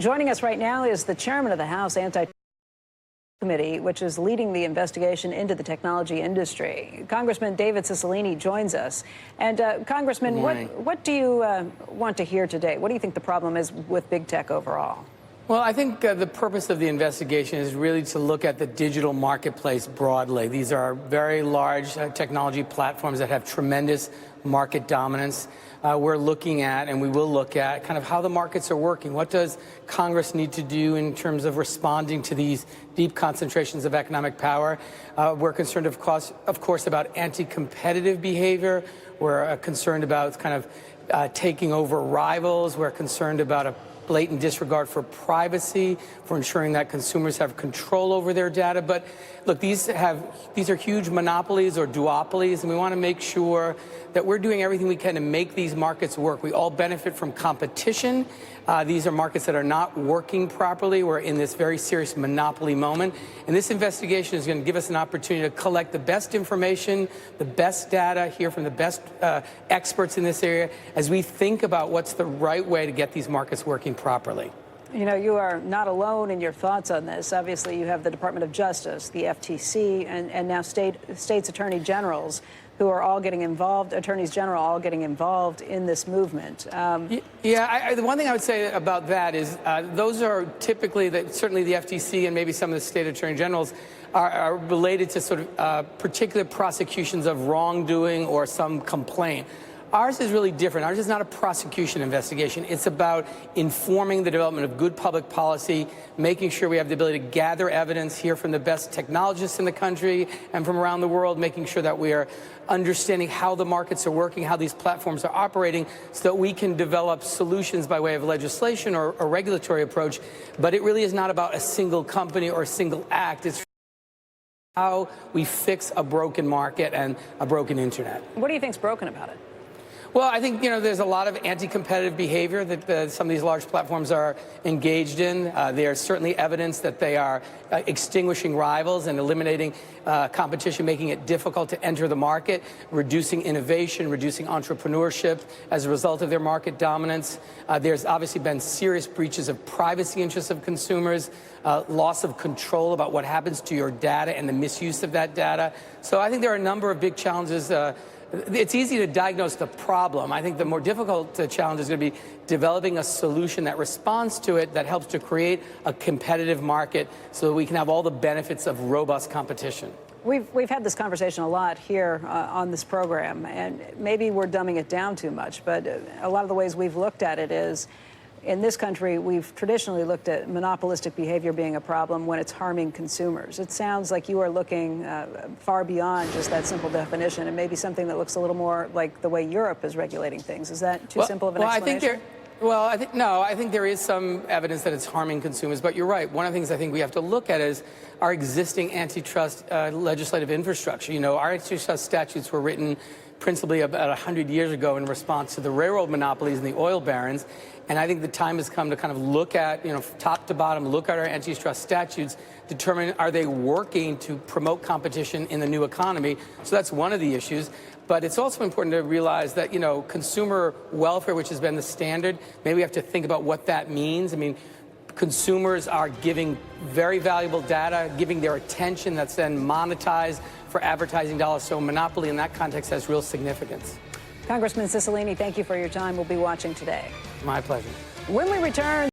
Joining us right now is the chairman of the House Anti-Trust Committee, which is leading the investigation into the technology industry. Congressman David Cicilline joins us. And Congressman, what do you want to hear today? What do you think the problem is with big tech overall? Well, I think the purpose of the investigation is really to look at the digital marketplace broadly. These are very large technology platforms that have tremendous market dominance. We're looking at, and we will look at, kind of how the markets are working. What does Congress need to do in terms of responding to these deep concentrations of economic power? We're concerned, of course, about anti-competitive behavior. We're concerned about kind of taking over rivals. We're concerned about a blatant disregard for privacy, for ensuring that consumers have control over their data. But look, these are huge monopolies or duopolies, and we want to make sure that we're doing everything we can to make these markets work. We all benefit from competition. These are markets that are not working properly. We're in this very serious monopoly moment. And this investigation is going to give us an opportunity to collect the best information, the best data, hear from the best experts in this area as we think about what's the right way to get these markets working properly. You know, you are not alone in your thoughts on this. Obviously, you have the Department of Justice, the FTC, and now states attorney generals who are all getting involved, attorneys general all getting involved in this movement. The one thing I would say about that is those are typically, certainly the FTC and maybe some of the state attorney generals are related to sort of particular prosecutions of wrongdoing or some complaint. Ours is really different. Ours is not a prosecution investigation. It's about informing the development of good public policy, making sure we have the ability to gather evidence, hear from the best technologists in the country and from around the world, making sure that we are understanding how the markets are working, how these platforms are operating, so that we can develop solutions by way of legislation or a regulatory approach. But it really is not about a single company or a single act. It's how we fix a broken market and a broken internet. What do you think's broken about it? Well, I think, there's a lot of anti-competitive behavior that some of these large platforms are engaged in. There's certainly evidence that they are extinguishing rivals and eliminating competition, making it difficult to enter the market, reducing innovation, reducing entrepreneurship as a result of their market dominance. There's obviously been serious breaches of privacy interests of consumers, loss of control about what happens to your data and the misuse of that data. So I think there are a number of big challenges. It's easy to diagnose the problem. I think the more difficult challenge is going to be developing a solution that responds to it, that helps to create a competitive market so that we can have all the benefits of robust competition. We've had this conversation a lot here on this program, and maybe we're dumbing it down too much, but a lot of the ways we've looked at it is, in this country, we've traditionally looked at monopolistic behavior being a problem when it's harming consumers. It sounds like you are looking far beyond just that simple definition, and maybe something that looks a little more like the way Europe is regulating things. Is that too simple of an explanation? I think there is some evidence that it's harming consumers, but you're right. One of the things I think we have to look at is our existing antitrust legislative infrastructure. Our antitrust statutes were written principally about 100 years ago in response to the railroad monopolies and the oil barons. And I think the time has come to kind of look at, top to bottom, look at our antitrust statutes, determine are they working to promote competition in the new economy. So that's one of the issues. But it's also important to realize that, consumer welfare, which has been the standard, maybe we have to think about what that means. I mean, consumers are giving very valuable data, giving their attention that's then monetized for advertising dollars. So monopoly in that context has real significance. Congressman Cicilline, thank you for your time. We'll be watching today. My pleasure. When we return.